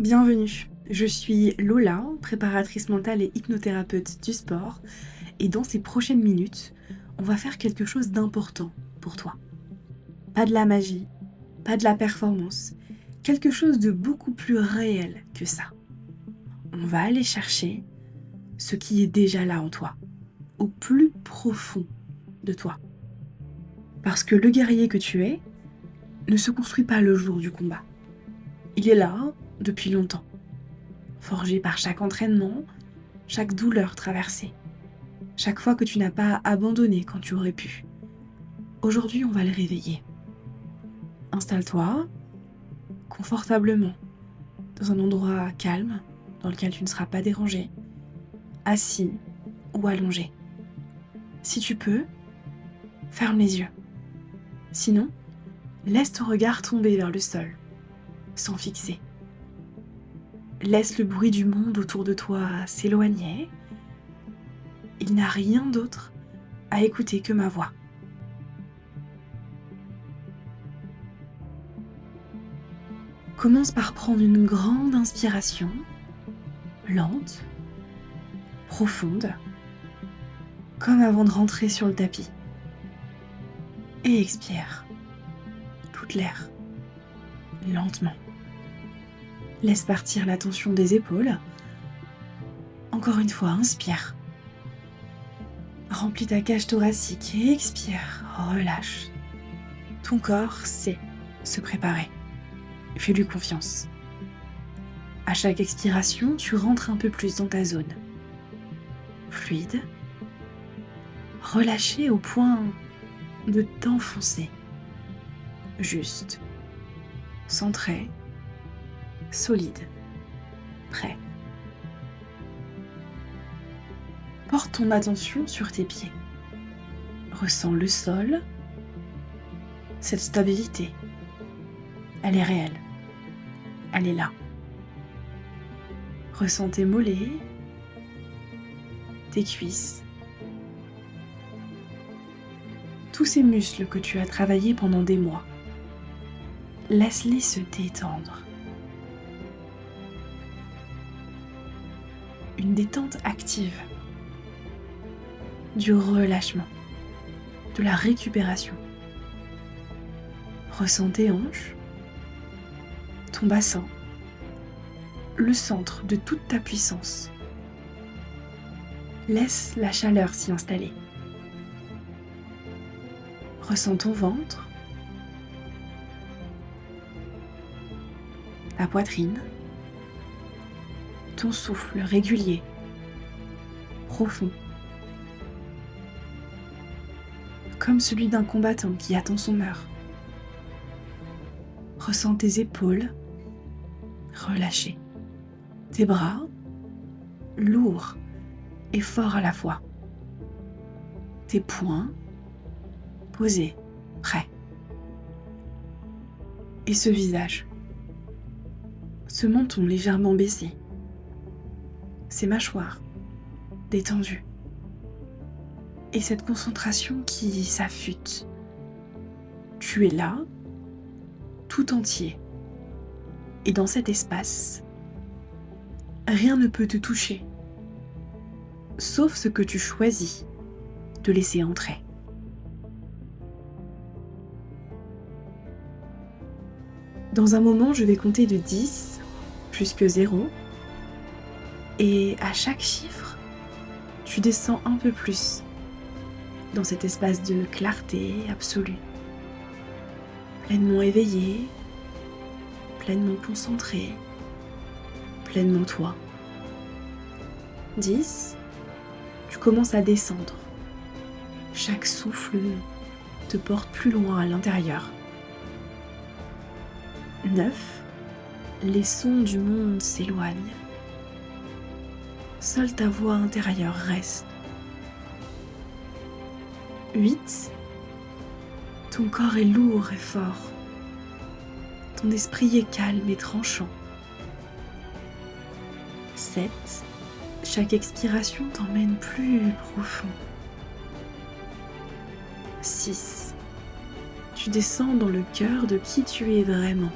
Bienvenue, je suis Lola, préparatrice mentale et hypnothérapeute du sport, et dans ces prochaines minutes, on va faire quelque chose d'important pour toi. Pas de la magie, pas de la performance, quelque chose de beaucoup plus réel que ça. On va aller chercher ce qui est déjà là en toi, au plus profond de toi. Parce que le guerrier que tu es ne se construit pas le jour du combat. Il est là depuis longtemps, forgé par chaque entraînement, chaque douleur traversée, chaque fois que tu n'as pas abandonné quand tu aurais pu. Aujourd'hui, on va le réveiller. Installe-toi confortablement dans un endroit calme dans lequel tu ne seras pas dérangé, assis ou allongé. Si tu peux, ferme les yeux. Sinon, laisse ton regard tomber vers le sol, sans fixer. Laisse le bruit du monde autour de toi s'éloigner. Il n'y a rien d'autre à écouter que ma voix. Commence par prendre une grande inspiration, lente, profonde, comme avant de rentrer sur le tapis. Et expire toute l'air, lentement. Laisse partir la tension des épaules. Encore une fois, inspire. Remplis ta cage thoracique et expire, relâche. Ton corps sait se préparer. Fais-lui confiance. À chaque expiration, tu rentres un peu plus dans ta zone. Fluide, relâché au point de t'enfoncer. Juste, centré, solide, prêt. Porte ton attention sur tes pieds. Ressens le sol, cette stabilité. Elle est réelle. Elle est là. Ressens tes mollets, tes cuisses. Tous ces muscles que tu as travaillés pendant des mois. Laisse-les se détendre. Une détente active. Du relâchement. De la récupération. Ressens tes hanches. Ton bassin, le centre de toute ta puissance. Laisse la chaleur s'y installer. Ressens ton ventre, ta poitrine, ton souffle régulier, profond, comme celui d'un combattant qui attend son heure. Ressens tes épaules relâchés, tes bras lourds et forts à la fois, tes poings posés, prêts. Et ce visage, ce menton légèrement baissé, ces mâchoires détendues, et cette concentration qui s'affûte. Tu es là, tout entier. Et dans cet espace, rien ne peut te toucher, sauf ce que tu choisis de laisser entrer. Dans un moment, je vais compter de 10 jusque 0, et à chaque chiffre, tu descends un peu plus dans cet espace de clarté absolue, pleinement éveillé, pleinement concentré, pleinement toi. 10, tu commences à descendre. Chaque souffle te porte plus loin à l'intérieur. 9, les sons du monde s'éloignent. Seule ta voix intérieure reste. 8, ton corps est lourd et fort. Ton esprit est calme et tranchant. 7, chaque expiration t'emmène plus profond. 6, tu descends dans le cœur de qui tu es vraiment.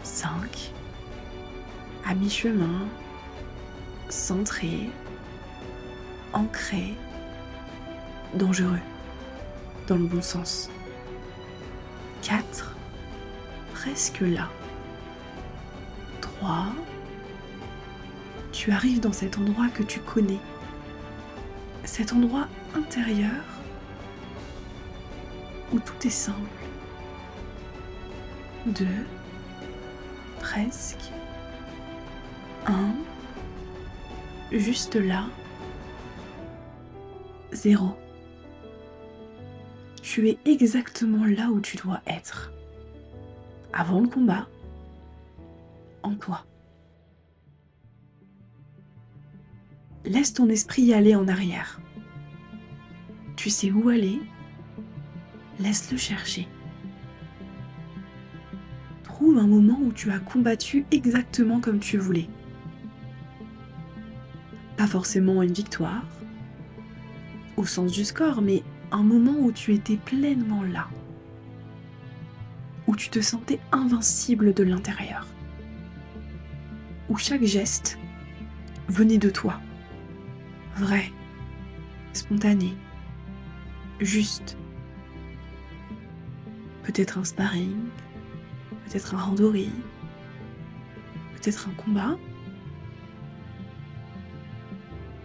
5, à mi-chemin, centré, ancré, dangereux, dans le bon sens. 4, presque là. 3, tu arrives dans cet endroit que tu connais, cet endroit intérieur où tout est simple. 2, presque. 1, juste là. 0. Tu es exactement là où tu dois être. Avant le combat, en toi. Laisse ton esprit aller en arrière. Tu sais où aller, laisse-le chercher. Trouve un moment où tu as combattu exactement comme tu voulais. Pas forcément une victoire, au sens du score, mais un moment où tu étais pleinement là, où tu te sentais invincible de l'intérieur, où chaque geste venait de toi, vrai, spontané, juste. Peut-être un sparring, peut-être un randori, peut-être un combat,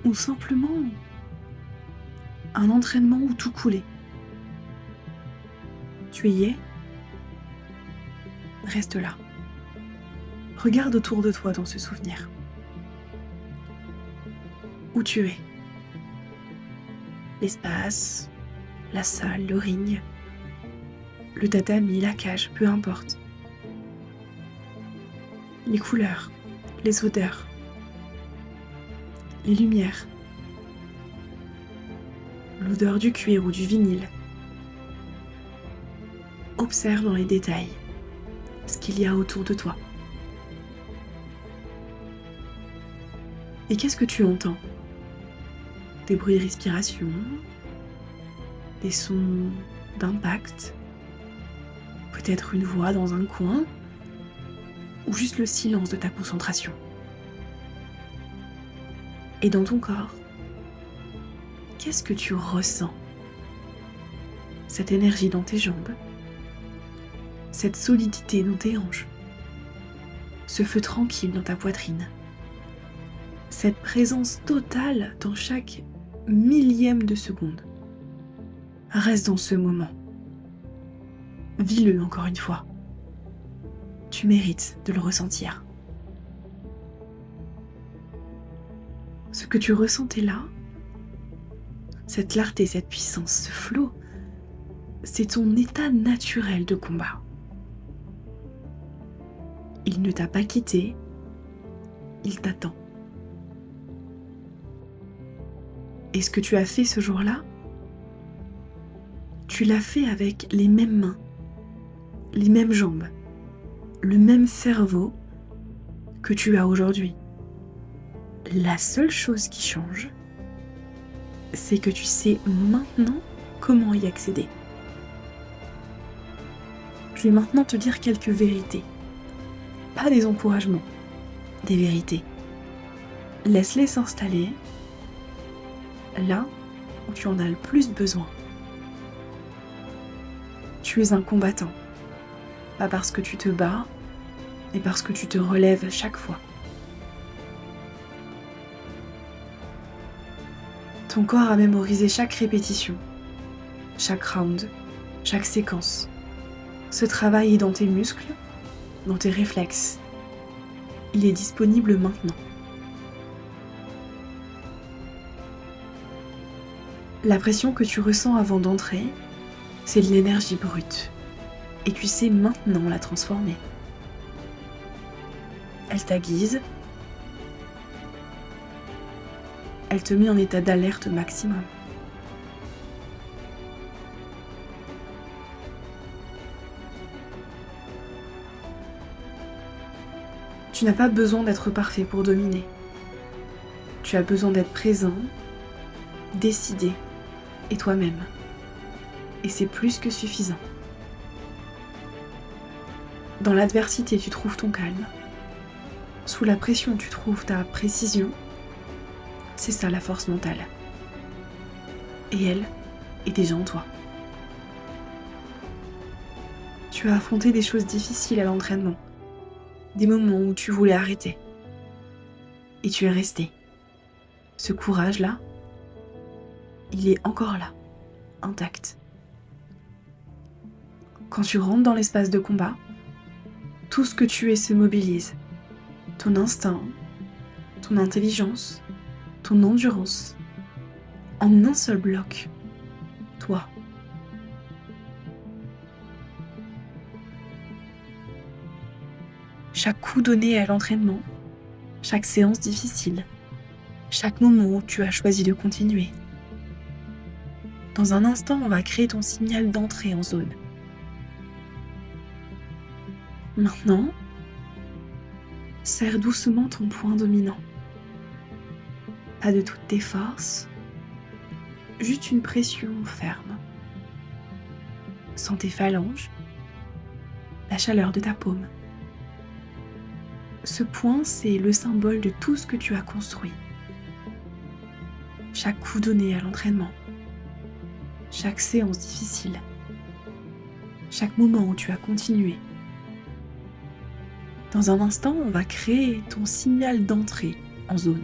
ou simplement un entraînement où tout coulait. Tu y es? Reste là. Regarde autour de toi dans ce souvenir. Où tu es? L'espace, la salle, le ring, le tatami, la cage, peu importe. Les couleurs, les odeurs, les lumières, l'odeur du cuir ou du vinyle. Observe dans les détails ce qu'il y a autour de toi. Et qu'est-ce que tu entends? Des bruits de respiration, des sons d'impact, peut-être une voix dans un coin, ou juste le silence de ta concentration. Et dans ton corps, qu'est-ce que tu ressens? Cette énergie dans tes jambes, cette solidité dans tes hanches, ce feu tranquille dans ta poitrine, cette présence totale dans chaque millième de seconde. Reste dans ce moment. Vis-le encore une fois. Tu mérites de le ressentir. Ce que tu ressentais là, cette clarté, cette puissance, ce flot, c'est ton état naturel de combat. Il ne t'a pas quitté, il t'attend. Et ce que tu as fait ce jour-là, tu l'as fait avec les mêmes mains, les mêmes jambes, le même cerveau que tu as aujourd'hui. La seule chose qui change, c'est que tu sais maintenant comment y accéder. Je vais maintenant te dire quelques vérités. Pas des encouragements, des vérités. Laisse-les s'installer là où tu en as le plus besoin. Tu es un combattant, pas parce que tu te bats, mais parce que tu te relèves chaque fois. Ton corps a mémorisé chaque répétition, chaque round, chaque séquence. Ce travail est dans tes muscles, dans tes réflexes. Il est disponible maintenant. La pression que tu ressens avant d'entrer, c'est de l'énergie brute. Et tu sais maintenant la transformer. Elle t'aiguise. Elle te met en état d'alerte maximum. Tu n'as pas besoin d'être parfait pour dominer. Tu as besoin d'être présent, décidé et toi-même. Et c'est plus que suffisant. Dans l'adversité, tu trouves ton calme. sous la pression, tu trouves ta précision. C'est ça la force mentale. Et elle est déjà en toi. Tu as affronté des choses difficiles à l'entraînement, des moments où tu voulais arrêter. Et tu es resté. Ce courage-là, il est encore là, intact. Quand tu rentres dans l'espace de combat, tout ce que tu es se mobilise. Ton instinct, ton intelligence, ton endurance, en un seul bloc. Toi. Chaque coup donné à l'entraînement, chaque séance difficile, chaque moment où tu as choisi de continuer. Dans un instant, on va créer ton signal d'entrée en zone. Maintenant, serre doucement ton point dominant. Pas de toutes tes forces, juste une pression ferme. Sens tes phalanges, la chaleur de ta paume. Ce point, c'est le symbole de tout ce que tu as construit. Chaque coup donné à l'entraînement, chaque séance difficile, chaque moment où tu as continué. Dans un instant, on va créer ton signal d'entrée en zone.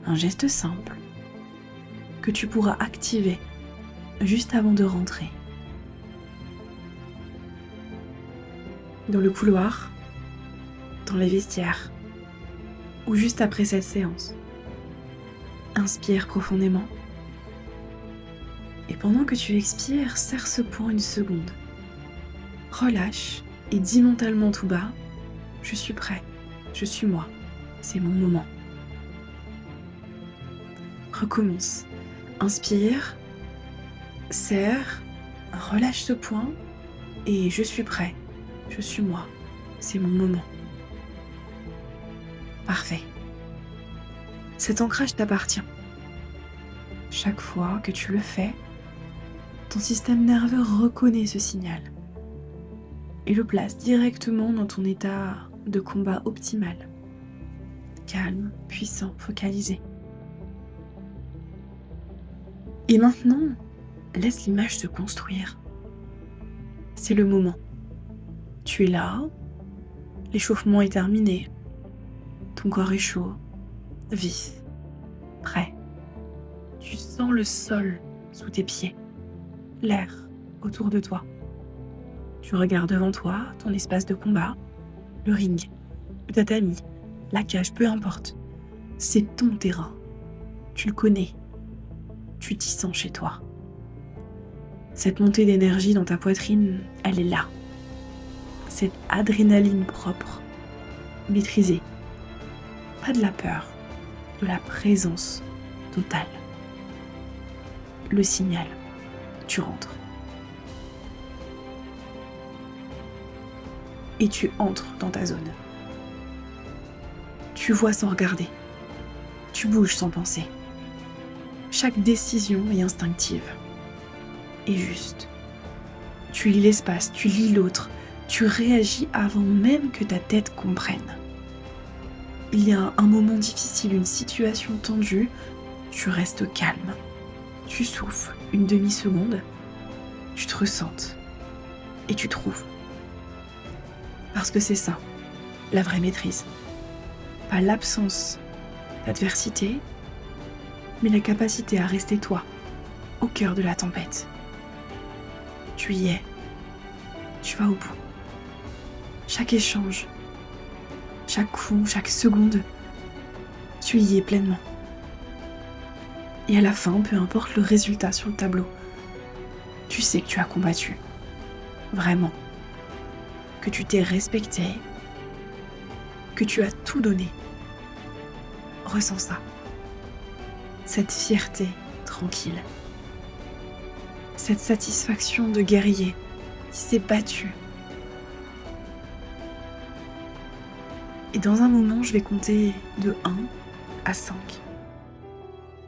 Un geste simple que tu pourras activer juste avant de rentrer. Dans le couloir, dans les vestiaires ou juste après cette séance. Inspire profondément et pendant que tu expires, serre ce point une seconde. Relâche et dis mentalement tout bas: je suis prêt, je suis moi, c'est mon moment. Recommence. Inspire, serre, relâche ce point et je suis prêt, je suis moi, c'est mon moment. Parfait. Cet ancrage t'appartient. Chaque fois que tu le fais, ton système nerveux reconnaît ce signal et le place directement dans ton état de combat optimal. Calme, puissant, focalisé. Et maintenant, laisse l'image se construire. C'est le moment. Tu es là, l'échauffement est terminé. Ton corps est chaud, vif, prêt. Tu sens le sol sous tes pieds, l'air autour de toi. Tu regardes devant toi ton espace de combat, le ring, le tatami, la cage, peu importe. C'est ton terrain. Tu le connais. Tu t'y sens chez toi. Cette montée d'énergie dans ta poitrine, elle est là. Cette adrénaline propre, maîtrisée. Pas de la peur, de la présence totale. Le signal, tu rentres. Et tu entres dans ta zone. Tu vois sans regarder. Tu bouges sans penser. Chaque décision est instinctive et juste. Tu lis l'espace, tu lis l'autre, tu réagis avant même que ta tête comprenne. Il y a un moment difficile, une situation tendue, tu restes calme. Tu souffles une demi-seconde, tu te ressentes et tu trouves. Parce que c'est ça, la vraie maîtrise. Pas l'absence d'adversité, mais la capacité à rester toi, au cœur de la tempête. Tu y es, tu vas au bout. Chaque échange, chaque coup, chaque seconde, tu y es pleinement. Et à la fin, peu importe le résultat sur le tableau, tu sais que tu as combattu, vraiment, que tu t'es respecté, que tu as tout donné. Ressens ça, cette fierté tranquille, cette satisfaction de guerrier qui s'est battu. Et dans un moment, je vais compter de 1 à 5.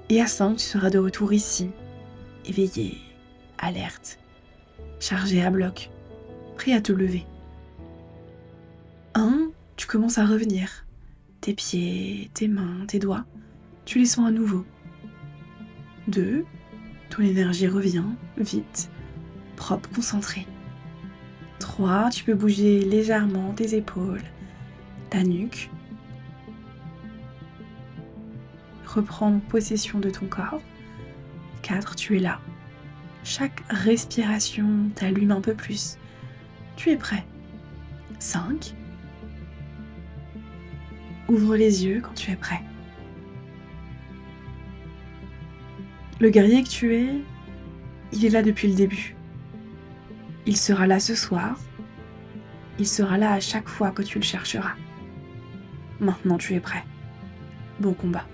Et à 5, tu seras de retour ici, éveillé, alerte, chargé à bloc, prêt à te lever. 1, tu commences à revenir. Tes pieds, tes mains, tes doigts, tu les sens à nouveau. 2, ton énergie revient, vite, propre, concentrée. 3, tu peux bouger légèrement tes épaules, ta nuque. Reprendre possession de ton corps. 4, tu es là. Chaque respiration t'allume un peu plus. Tu es prêt. 5, ouvre les yeux quand tu es prêt. Le guerrier que tu es, il est là depuis le début. Il sera là ce soir. Il sera là à chaque fois que tu le chercheras. Maintenant tu es prêt. Bon combat.